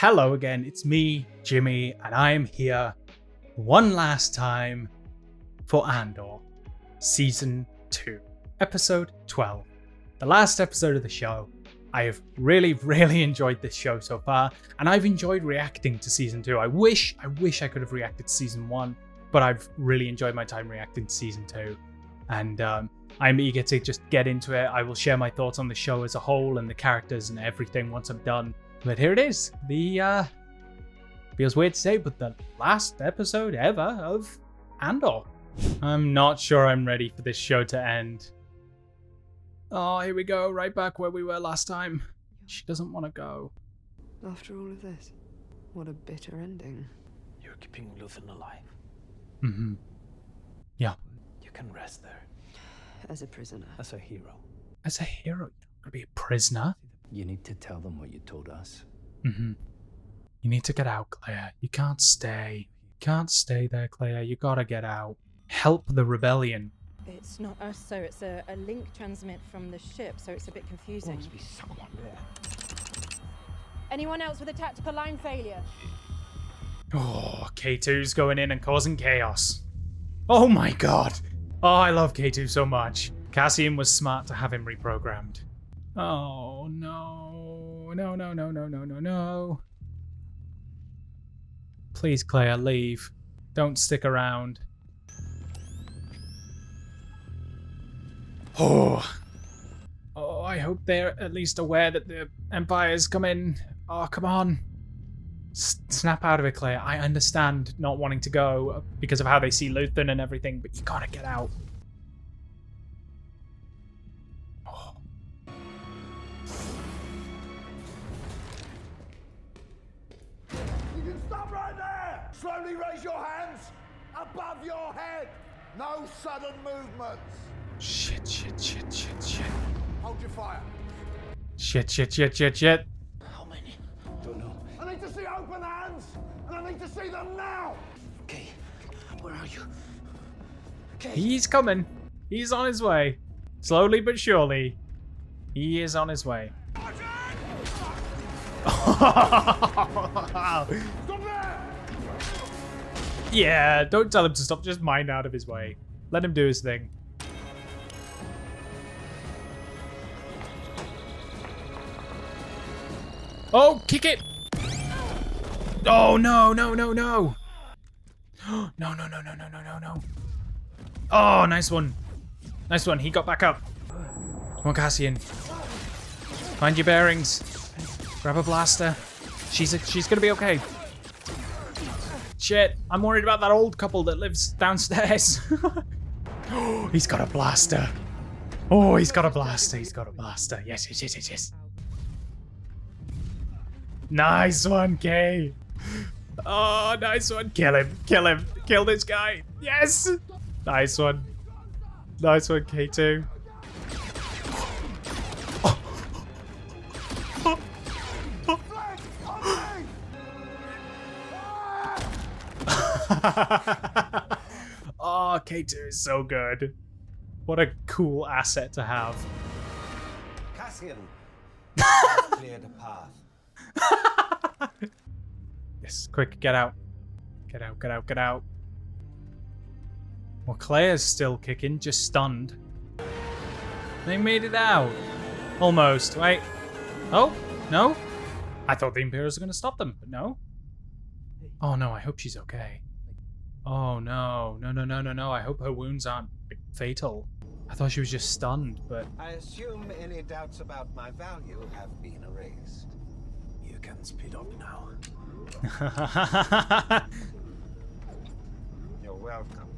Hello again, it's me, Jimmy, and I am here one last time for Andor, Season 2, Episode 12. The last episode of the show. I have really enjoyed this show so far, and I've enjoyed reacting to Season 2. I wish I could have reacted to Season 1, but I've really enjoyed my time reacting to Season 2. And I'm eager to just get into it. I will share my thoughts on the show as a whole and the characters and everything once I'm done. But here it is. The, feels weird to say, but the last episode ever of Andor. I'm not sure I'm ready for this show to end. Oh, here we go, right back where we were last time. She doesn't want to go. After all of this, what a bitter ending. You're keeping Luthen alive. Mm-hmm. Yeah. You can rest there. As a prisoner. As a hero. As a hero, you're not gonna be a prisoner. You need to tell them what you told us. Mm-hmm. You need to get out, Claire. You can't stay. You can't stay there, Claire. You gotta get out. Help the rebellion. It's not us, so it's a link transmit from the ship, so it's a bit confusing. There must be someone there. Anyone else with a tactical line failure? Oh, K2's going in and causing chaos. Oh my god. Oh, I love K2 so much. Cassian was smart to have him reprogrammed. Oh, no. No. Please, Claire, leave. Don't stick around. Oh, I hope they're at least aware that the Empire's come in. Oh, come on. Snap out of it, Claire. I understand not wanting to go because of how they see Luthen and everything, but you gotta get out. Oh. You can stop right there! Slowly raise your hands above your head. No sudden movements. Shit. Hold your fire. Shit. How many? Don't know. I need to see open hands, and I need to see them now. Okay, where are you? Okay. He's coming. He's on his way. Slowly but surely. He is on his way. Stop there! Yeah, don't tell him to stop. Just mind out of his way. Let him do his thing. Oh, kick it! Oh, no. No. Oh, nice one. Nice one. He got back up. Come on, Cassian. Find your bearings. Grab a blaster. She's gonna be okay. Shit, I'm worried about that old couple that lives downstairs. Oh, he's got a blaster. Oh, he's got a blaster. Yes. Nice one, Kay. Oh, nice one. Kill him. Kill this guy. Yes. Nice one, K2. Oh, K2 is so good. What a cool asset to have. Cassian has cleared a path. Yes, quick, get out. Get out. Well, Claire's still kicking, just stunned. They made it out. Almost. Wait. Oh, no? I thought the Imperials were going to stop them, but no. Oh no, I hope she's okay. Oh no. I hope her wounds aren't fatal. I thought she was just stunned, but... I assume any doubts about my value have been erased. You can speed up now. You're welcome.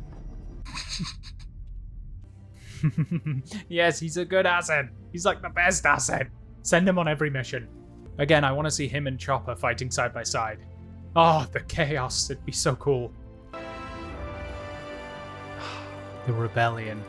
Yes, he's a good asset. He's like the best asset. Send him on every mission. Again, I want to see him and Chopper fighting side by side. Oh, the chaos. It'd be so cool. The rebellion.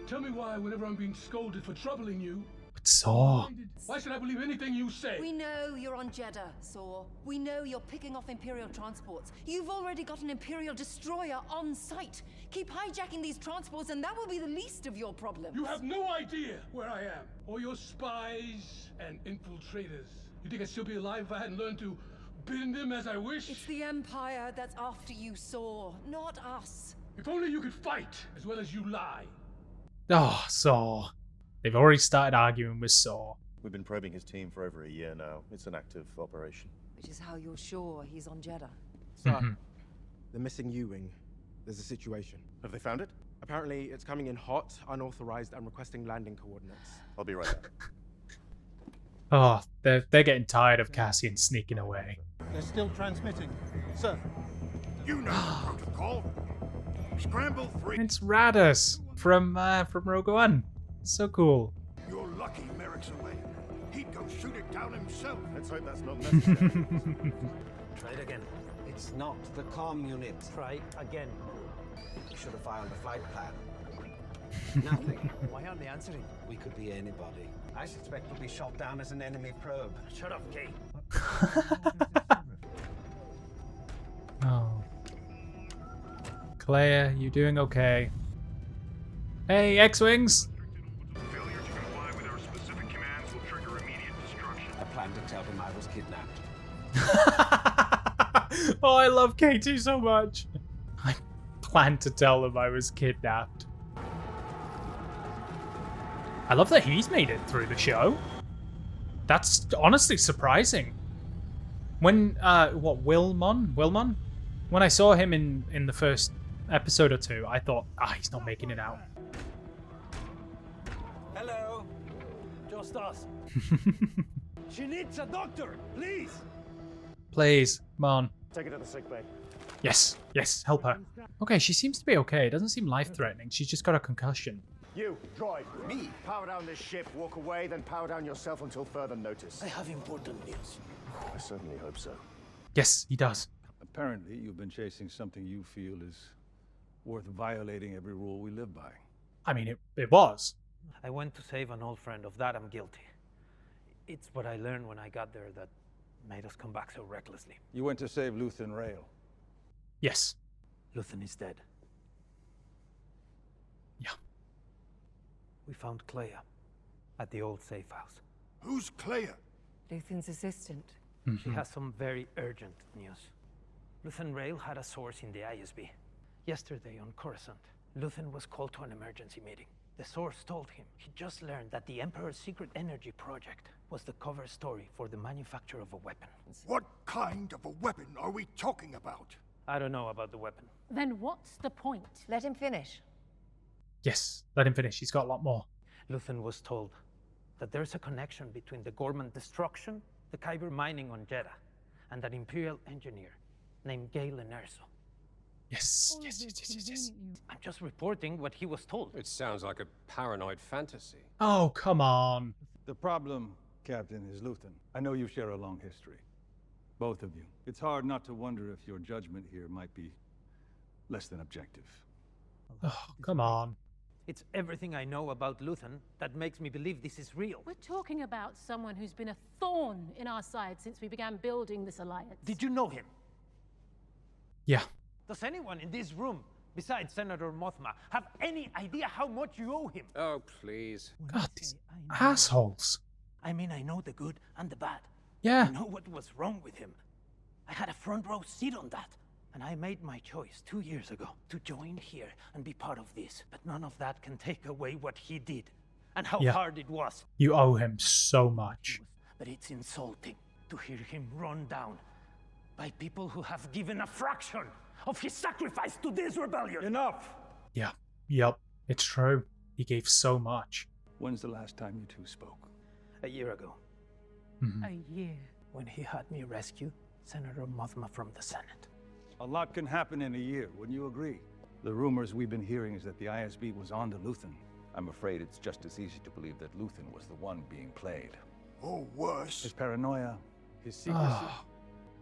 Tell me why, whenever I'm being scolded for troubling you, But Saw. why should I believe anything you say? We know you're on Jedha, Saw. We know you're picking off Imperial transports. You've already got an Imperial destroyer on site. Keep hijacking these transports and that will be the least of your problems. You have no idea where I am, or your spies and infiltrators. You think I'd still be alive if I hadn't learned to bend them as I wish? It's the Empire that's after you, Saw, not us. If only you could fight as well as you lie. Oh, Saw. They've already started arguing with Saw. We've been probing his team for over a year now. It's an active operation. Which is how you're sure he's on Jedha. Sir, the missing U-wing. There's a situation. Have they found it? Apparently, it's coming in hot, unauthorized, and requesting landing coordinates. I'll be right back. Oh, they're getting tired of Cassian sneaking away. They're still transmitting. Sir. You know the protocol. Scramble 3. It's Radus from Rogue One. So cool. You're lucky Merrick's away. He'd go shoot it down himself. Let's hope that's not necessary. Try it again. It's not the comm unit. Try again. You should have filed a flight plan. Nothing. Why aren't they answering? We could be anybody. I suspect we'll be shot down as an enemy probe. Shut up, Kay. Oh. Claire, you doing okay? Hey, X-Wings! Failure to comply with our specific commands will trigger immediate destruction. I planned to tell them I was kidnapped. Oh, I love K2 so much. I planned to tell them I was kidnapped. I love that he's made it through the show. That's honestly surprising. When, Wilmon? When I saw him in the first episode or two, I thought, he's not making it out. Hello. Just us. She needs a doctor, please. Please, come on. Take it to the sick bay. Yes, help her. Okay, she seems to be okay. It doesn't seem life-threatening. She's just got a concussion. You, droid. Me? Power down this ship, walk away, then power down yourself until further notice. I have important news. I certainly hope so. Yes, he does. Apparently, you've been chasing something you feel is worth violating every rule we live by. I mean, it was. I went to save an old friend. Of that, I'm guilty. It's what I learned when I got there that made us come back so recklessly. You went to save Luthen Rail. Yes. Luthen is dead. Yeah. We found Clea at the old safe house. Who's Clea? Luthen's assistant. She has some very urgent news. Luthen Rail had a source in the ISB. Yesterday on Coruscant, Luthen was called to an emergency meeting. The source told him he just learned that the Emperor's secret energy project was the cover story for the manufacture of a weapon. What kind of a weapon are we talking about? I don't know about the weapon. Then what's the point? Let him finish. Yes, let him finish. He's got a lot more. Luthen was told that there's a connection between the Gorman destruction, the Kyber mining on Jedha, and an Imperial engineer named Galen Erso. Yes. I'm just reporting what he was told. It sounds like a paranoid fantasy. Oh, come on. The problem, Captain, is Luthen. I know you share a long history. Both of you. It's hard not to wonder if your judgment here might be less than objective. Oh, come on. It's everything I know about Luthen that makes me believe this is real. We're talking about someone who's been a thorn in our side since we began building this alliance. Did you know him? Yeah. Does anyone in this room, besides Senator Mothma, have any idea how much you owe him? Oh, please. God, these assholes. I mean, I know the good and the bad. Yeah. I know what was wrong with him. I had a front row seat on that. And I made my choice 2 years ago to join here and be part of this. But none of that can take away what he did and how hard it was. You owe him so much. But it's insulting to hear him run down by people who have given a fraction of his sacrifice to this rebellion. Enough! Yeah. Yep. It's true. He gave so much. When's the last time you two spoke? A year ago. A year. When he had me rescue Senator Mothma from the Senate. A lot can happen in a year, wouldn't you agree? The rumors we've been hearing is that the ISB was on to Luthen. I'm afraid it's just as easy to believe that Luthen was the one being played. Or worse. His paranoia, his secrecy.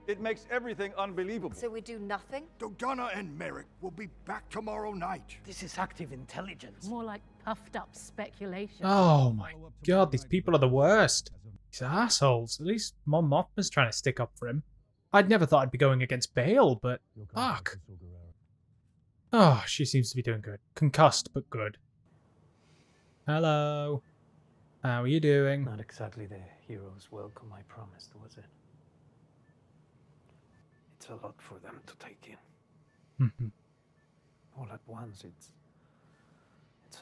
It makes everything unbelievable. So we do nothing? Dodonna and Merrick will be back tomorrow night. This is active intelligence. More like puffed up speculation. Oh my god, these people are the worst. These assholes. At least Mon Mothma's trying to stick up for him. I'd never thought I'd be going against Bale, but fuck. Oh, she seems to be doing good. Concussed, but good. Hello. How are you doing? Not exactly the hero's welcome I promised, was it? It's a lot for them to take in. All at once, it's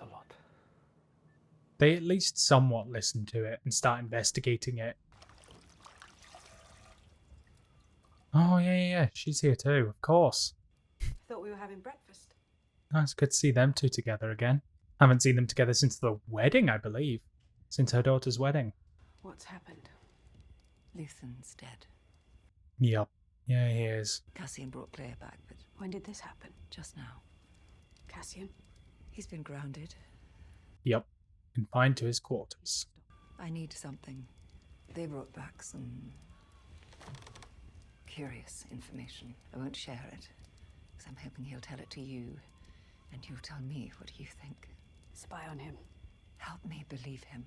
a lot. They at least somewhat listen to it and start investigating it. Oh, yeah. She's here too, of course. Thought we were having breakfast. Nice, good to see them two together again. Haven't seen them together since the wedding, I believe. Since her daughter's wedding. What's happened? Luthen's dead. Yup. Yeah, he is. Cassian brought Claire back, but When did this happen? just now. Cassian? He's been grounded. Yup. Confined to his quarters. I need something. They brought back some curious information. I won't share it, because I'm hoping he'll tell it to you, and you'll tell me what you think. Spy on him. Help me believe him.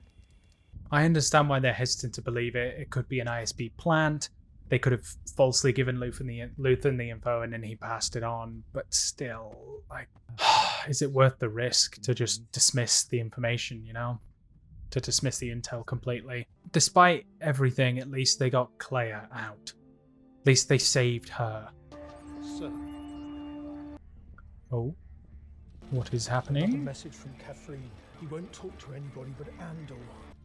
I understand why they're hesitant to believe it. It could be an ISB plant. They could have falsely given Luthen the info and then he passed it on. But still, like, is it worth the risk to just dismiss the information, you know? To dismiss the intel completely. Despite everything, at least they got Claire out. At least they saved her. Sir. Oh? What is Another happening? message from Kathleen. He won't talk to anybody but Andor.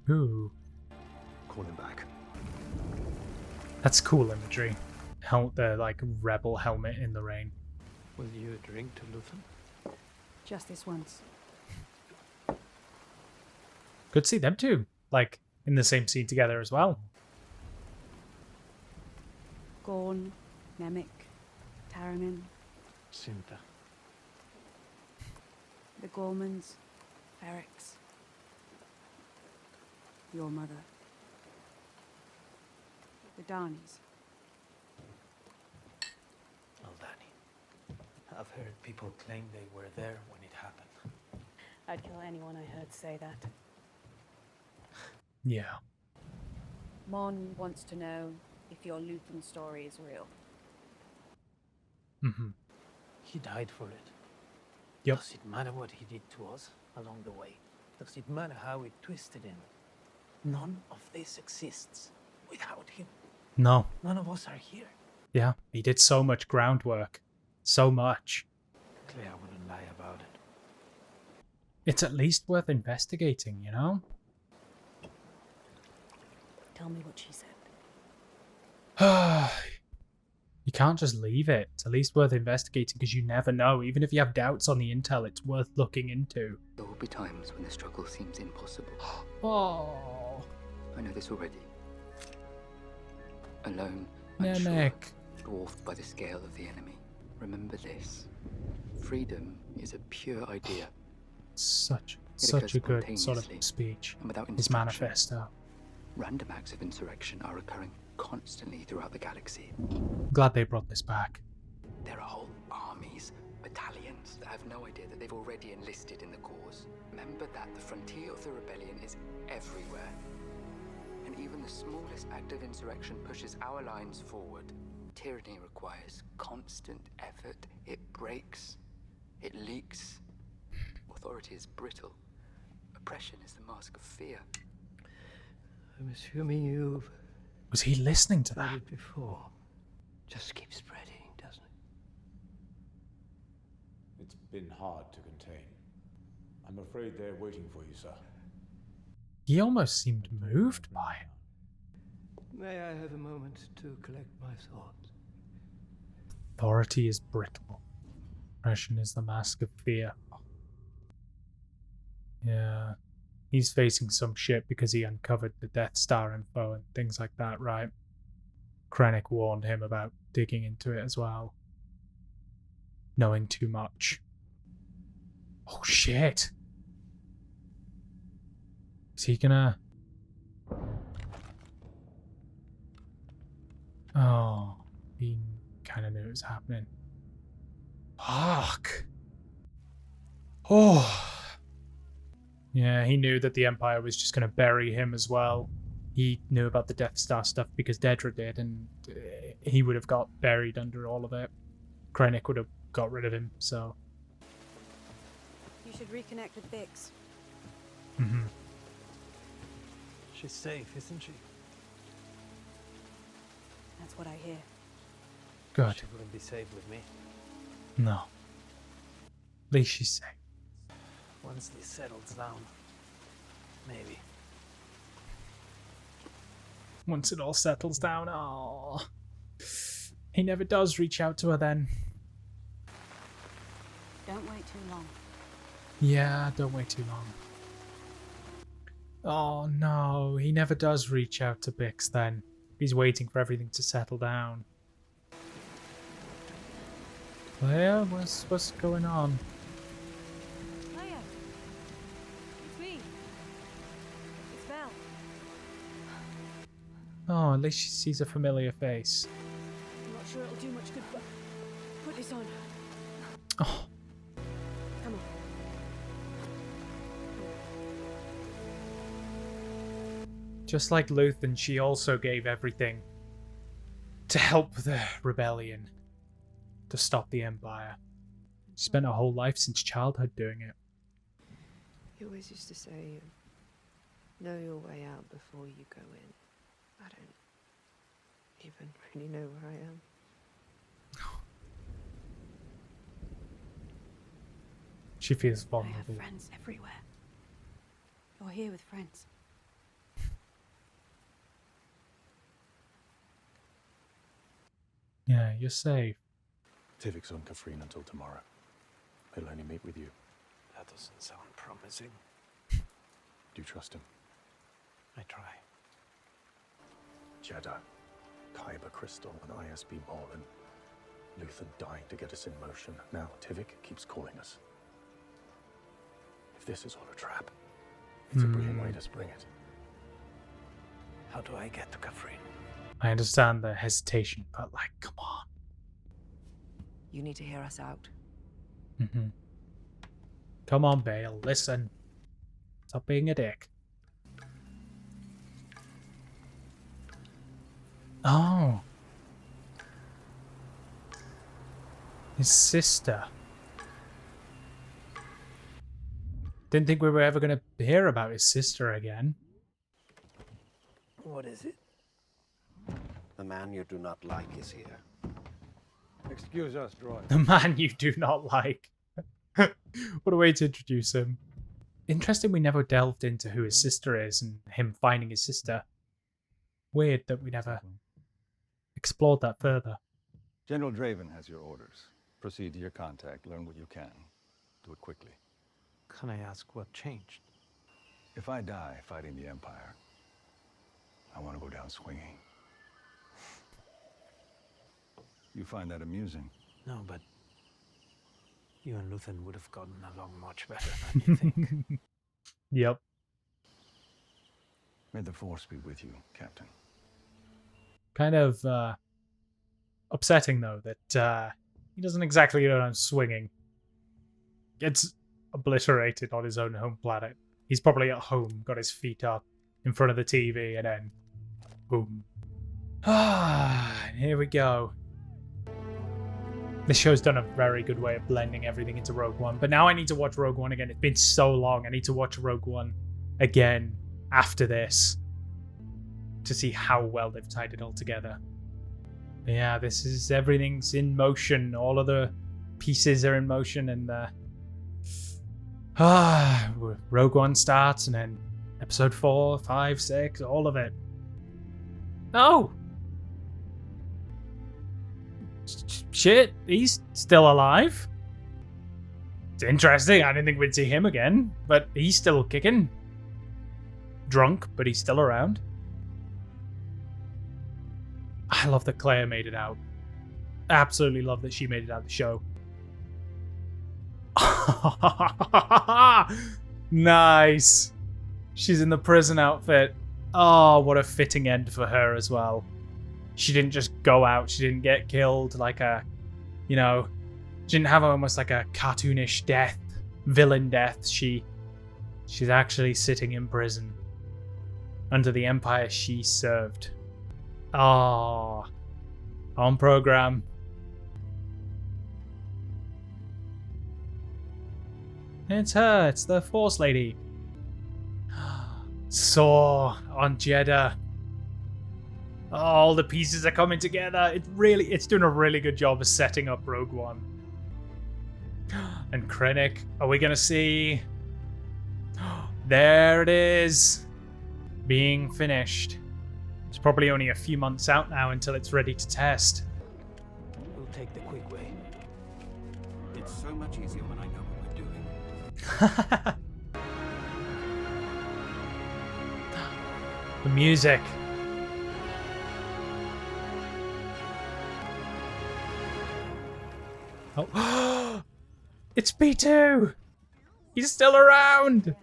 Ooh. Call him back. That's cool imagery. The, like, rebel helmet in the rain. Will you drink to Luthen? Just this once. Good to see them two, like, in the same scene together as well. Gorn, Nemik, Taramin, Cinta. the Gormans, Ferrex, your mother, the Darnies. Aldani. I've heard people claim they were there when it happened. I'd kill anyone I heard say that. Yeah. Mon wants to know if your Luthen story is real. He died for it. Yep. Does it matter what he did to us along the way? Does it matter how it twisted him? None of this exists without him. No. None of us are here. Yeah, he did so much groundwork. So much. Claire wouldn't lie about it. It's at least worth investigating, you know? Tell me what she said. You can't just leave it. It's at least worth investigating because you never know. Even if you have doubts on the intel, it's worth looking into. There will be times when the struggle seems impossible. Oh. I know this already. Alone, Nemik. unsure, dwarfed by the scale of the enemy. Remember this. Freedom is a pure idea. Such It a good sort of spontaneously speech. and without His instruction. manifesto. Random acts of insurrection are occurring constantly throughout the galaxy. Glad they brought this back. There are whole armies, battalions that have no idea that they've already enlisted in the cause. Remember that the frontier of the rebellion is everywhere. And even the smallest act of insurrection pushes our lines forward. Tyranny requires constant effort. It breaks. It leaks. Authority is brittle. Oppression is the mask of fear. I'm assuming you've Was he listening to heard that? it before. Just keeps spreading, doesn't it? It's been hard to contain. I'm afraid they're waiting for you, sir. He almost seemed moved by it. May I have a moment to collect my thoughts? Authority is brittle. Oppression is the mask of fear. Yeah. He's facing some shit because he uncovered the Death Star info and things like that, right? Krennic warned him about digging into it as well. Knowing too much. Oh shit! Is he gonna... Oh, he kind of knew it was happening. Fuck! Oh! Yeah, he knew that the Empire was just going to bury him as well. He knew about the Death Star stuff because Dedra did, and he would have got buried under all of it. Krennic would have got rid of him, so... You should reconnect with Bix. She's safe, isn't she? That's what I hear. Good. She wouldn't be safe with me. No. At least she's safe. Once this settles down, maybe. Once it all settles down, oh, he never does reach out to her then. Don't wait too long. Yeah, don't wait too long. Oh no, he never does reach out to Bix then. He's waiting for everything to settle down. Claire, what's going on? Leia! It's me! It's Val. Oh, at least she sees a familiar face. I'm not sure it'll do much good, but put this on. Oh. Come on. Just like Luthen, she also gave everything to help the rebellion, to stop the Empire. She spent her whole life since childhood doing it. You always used to say, know your way out before you go in. I don't even really know where I am. She feels I vulnerable. have friends everywhere. You're here with friends. Yeah, you're safe. Tivik's on Kafrene until tomorrow. He'll only meet with you. That doesn't sound promising. Do you trust him? I try. Jedha, Kyber crystal, and ISB Morlin. Luthen dying to get us in motion. Now Tivik keeps calling us. If this is all a trap, it's a brilliant way to spring it. How do I get to Kafrene? I understand the hesitation, but like, come on. You need to hear us out. Come on, Bale, listen. Stop being a dick. Oh. His sister. Didn't think we were ever going to hear about his sister again. What is it? The man you do not like is here. Excuse us, droid. The man you do not like. What a way to introduce him. Interesting we never delved into who his sister is and him finding his sister. Weird that we never explored that further. General Draven has your orders. Proceed to your contact, learn what you can. Do it quickly. Can I ask what changed? If I die fighting the Empire, I want to go down swinging. You find that amusing? No, but you and Luthen would have gotten along much better than you think. Yep. May the Force be with you, Captain. Kind of upsetting, though, that he doesn't exactly go down swinging. Gets obliterated on his own home planet. He's probably at home, got his feet up in front of the TV, and then boom. And here we go. This show's done a very good way of blending everything into Rogue One, but now I need to watch Rogue One again. It's been so long. I need to watch Rogue One again after this to see how well they've tied it all together. But yeah, this is everything's in motion. All of the pieces are in motion, and Rogue One starts, and then episode 4, 5, 6, all of it. Oh! Shit, he's still alive. It's interesting. I didn't think we'd see him again, but he's still kicking. Drunk, but he's still around. I love that Claire made it out. Absolutely love that she made it out of the show. Nice. She's in the prison outfit. Oh, what a fitting end for her as well. She didn't just go out. She didn't get killed like a, she didn't have almost like a cartoonish death, villain death. She's actually sitting in prison under the empire she served. Oh, on program. It's her. It's the Force lady. Saw on Jedha. All the pieces are coming together. It's doing a really good job of setting up Rogue One. And Krennic, are we gonna see? There it is, being finished. It's probably only a few months out now until it's ready to test. We'll take the quick way. It's so much easier when I know what we're doing. The music. Oh, it's B2! He's still around!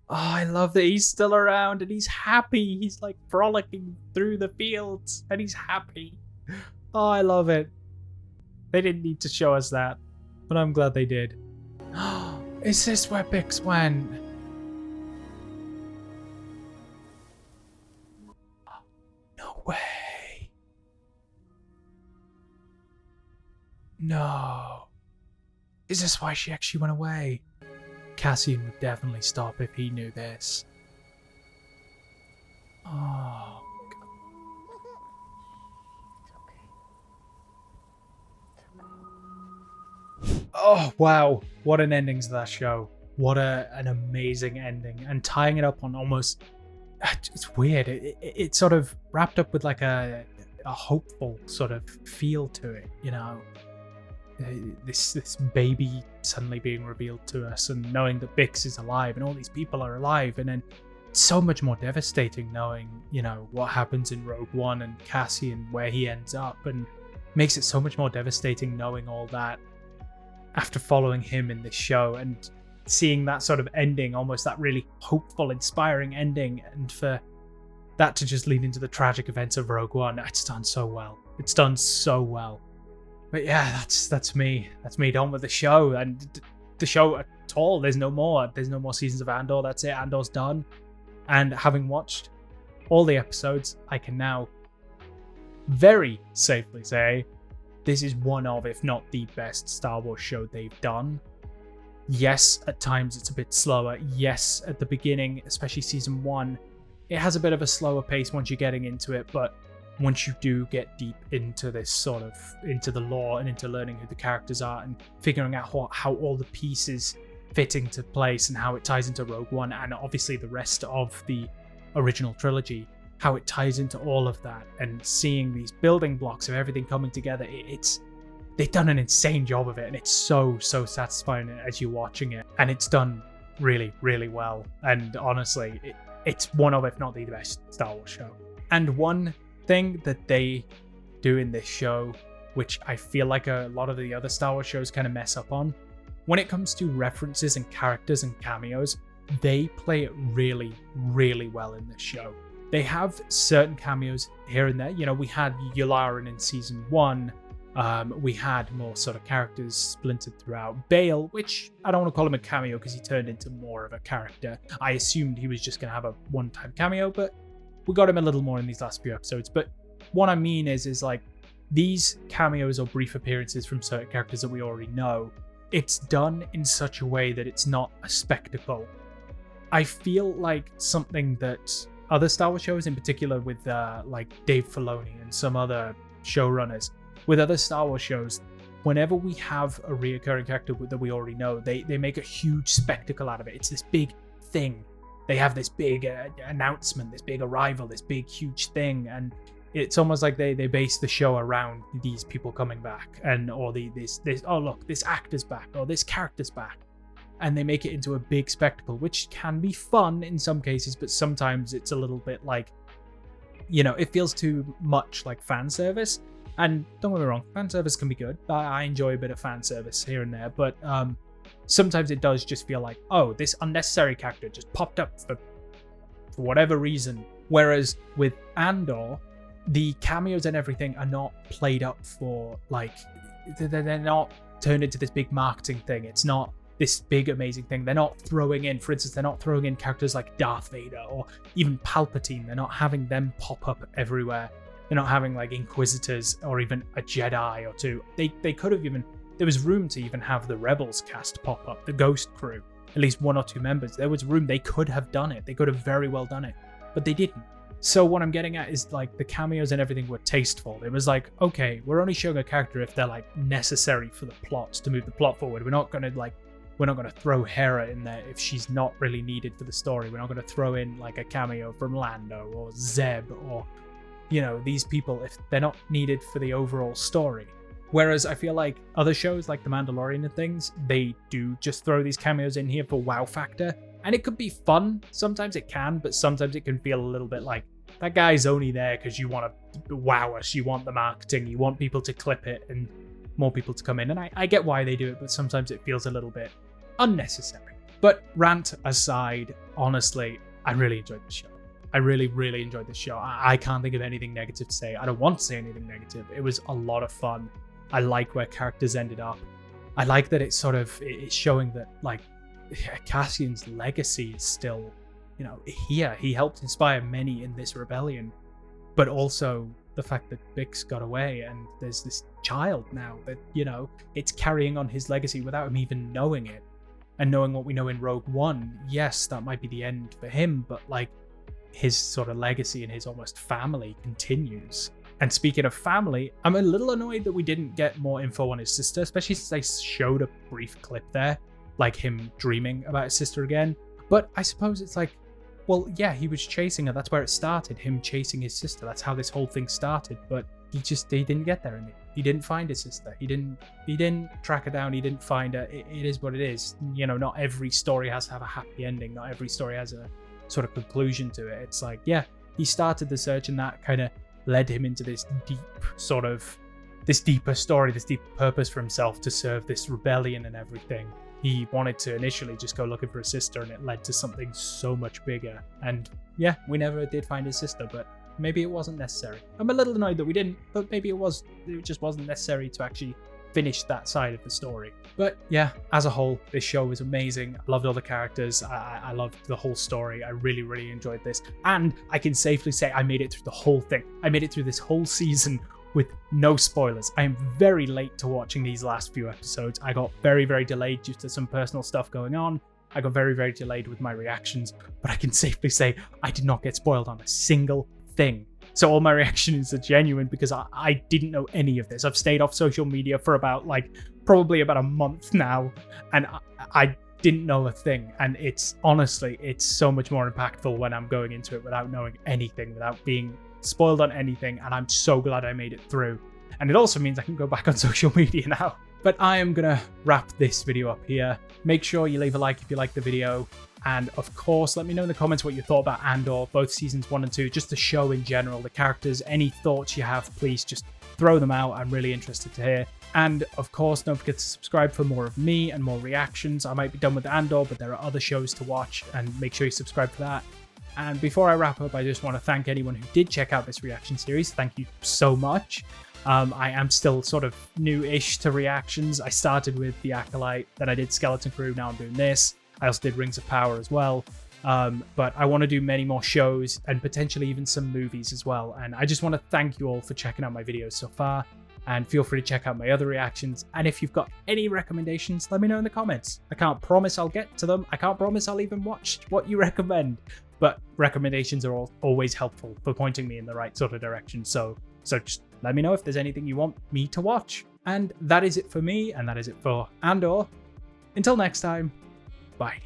Oh, I love that he's still around and he's happy. He's like frolicking through the fields and he's happy. Oh, I love it. They didn't need to show us that, but I'm glad they did. Is this where Bix went? No way. No. Is this why she actually went away? Cassian would definitely stop if he knew this. Oh. Oh, wow. What an ending to that show. What an amazing ending. And tying it up on almost... It's weird. It sort of wrapped up with like a hopeful sort of feel to it, you know? This baby suddenly being revealed to us and knowing that Bix is alive and all these people are alive, and then it's so much more devastating knowing, you know, what happens in Rogue One and Cassian, where he ends up, and makes it so much more devastating knowing all that after following him in this show and seeing that sort of ending, almost that really hopeful, inspiring ending, and for that to just lead into the tragic events of Rogue One. It's done so well. It's done so well. But yeah, that's me. That's me done with the show. And the show at all, there's no more. There's no more seasons of Andor. That's it. Andor's done. And having watched all the episodes, I can now very safely say this is one of, if not the best Star Wars show they've done. Yes, at times it's a bit slower. Yes, at the beginning, especially season 1, it has a bit of a slower pace once you're getting into it, but once you do get deep into this sort of, into the lore and into learning who the characters are and figuring out how all the pieces fit into place and how it ties into Rogue One and obviously the rest of the original trilogy, how it ties into all of that and seeing these building blocks of everything coming together, they've done an insane job of it, and it's so satisfying as you're watching it, and it's done really, really well. And honestly, it's one of, if not the best Star Wars show. And one thing that they do in this show, which I feel like a lot of the other Star Wars shows kind of mess up on, when it comes to references and characters and cameos, they play it really, really well in this show. They have certain cameos here and there. You know, we had Yularen in season 1. We had more sort of characters splintered throughout. Bale, which I don't want to call him a cameo because he turned into more of a character. I assumed he was just going to have a one-time cameo, but we got him a little more in these last few episodes. But what I mean is like these cameos or brief appearances from certain characters that we already know, it's done in such a way that it's not a spectacle. I feel like something that other Star Wars shows, in particular with like Dave Filoni and some other showrunners, with other Star Wars shows, whenever we have a reoccurring character that we already know, they make a huge spectacle out of it. It's this big thing. They have this big announcement, this big arrival, this big huge thing, and it's almost like they base the show around these people coming back, and or this oh look, this actor's back, or this character's back, and they make it into a big spectacle, which can be fun in some cases, but sometimes it's a little bit like, you know, it feels too much like fan service. And don't get me wrong, fan service can be good. I enjoy a bit of fan service here and there, but sometimes it does just feel like, oh, this unnecessary character just popped up for whatever reason. Whereas with Andor, the cameos and everything are not played up for, like, they're not turned into this big marketing thing. It's not this big amazing thing. They're not throwing in, for instance, they're not throwing in characters like Darth Vader or even Palpatine. They're not having them pop up everywhere. They're not having like Inquisitors or even a Jedi or two. They could have even, there was room to even have the Rebels cast pop up, the Ghost Crew. at least 1 or 2 members. There was room. They could have done it. They could have very well done it, but they didn't. So what I'm getting at is like the cameos and everything were tasteful. It was like, okay, we're only showing a character if they're like necessary for the plot to move the plot forward. We're not gonna throw Hera in there if she's not really needed for the story. We're not gonna throw in like a cameo from Lando or Zeb or, you know, these people if they're not needed for the overall story. Whereas I feel like other shows like The Mandalorian and things, they do just throw these cameos in here for wow factor. And it could be fun. Sometimes it can, but sometimes it can feel a little bit like that guy's only there because you want to wow us. You want the marketing. You want people to clip it and more people to come in. And I get why they do it, but sometimes it feels a little bit unnecessary. But rant aside, honestly, I really enjoyed the show. I really, really enjoyed the show. I can't think of anything negative to say. I don't want to say anything negative. It was a lot of fun. I like where characters ended up. I like that it's showing that like Cassian's legacy is still, you know, here. He helped inspire many in this rebellion, but also the fact that Bix got away and there's this child now that, you know, it's carrying on his legacy without him even knowing it. And knowing what we know in Rogue One, yes, that might be the end for him, but like his sort of legacy and his almost family continues. And speaking of family, I'm a little annoyed that we didn't get more info on his sister, especially since they showed a brief clip there, like him dreaming about his sister again. But I suppose it's like, well, yeah, he was chasing her. That's where it started, him chasing his sister. That's how this whole thing started. But he didn't get there in the end. He didn't find his sister. He didn't track her down. He didn't find her. It is what it is. You know, not every story has to have a happy ending. Not every story has a sort of conclusion to it. It's like, yeah, he started the search and that kind of led him into this deeper story, this deeper purpose for himself to serve this rebellion and everything. He wanted to initially just go looking for his sister, and it led to something so much bigger. And yeah, we never did find his sister, but maybe it wasn't necessary. I'm a little annoyed that we didn't, but maybe it just wasn't necessary to actually finish that side of the story. But yeah, as a whole, this show was amazing. I loved all the characters. I loved the whole story. I really, really enjoyed this. And I can safely say I made it through the whole thing. I made it through this whole season with no spoilers. I am very late to watching these last few episodes. I got very, very delayed due to some personal stuff going on. I got very, very delayed with my reactions, but I can safely say I did not get spoiled on a single thing. So all my reactions are genuine because I didn't know any of this. I've stayed off social media for probably about a month now, and I didn't know a thing. And it's so much more impactful when I'm going into it without knowing anything, without being spoiled on anything. And I'm so glad I made it through. And it also means I can go back on social media now. But I am gonna wrap this video up here. Make sure you leave a like if you like the video. And of course, let me know in the comments what you thought about Andor, both seasons 1 and 2, just the show in general, the characters, any thoughts you have, please just throw them out. I'm really interested to hear. And of course, don't forget to subscribe for more of me and more reactions. I might be done with Andor, but there are other shows to watch, and make sure you subscribe for that. And before I wrap up, I just want to thank anyone who did check out this reaction series. Thank you so much. I am still sort of new-ish to reactions. I started with The Acolyte, then I did Skeleton Crew, now I'm doing this. I also did Rings of Power as well. But I want to do many more shows and potentially even some movies as well. And I just want to thank you all for checking out my videos so far. And feel free to check out my other reactions. And if you've got any recommendations, let me know in the comments. I can't promise I'll get to them. I can't promise I'll even watch what you recommend. But recommendations are always helpful for pointing me in the right sort of direction. So just let me know if there's anything you want me to watch. And that is it for me, and that is it for Andor. Until next time, bye.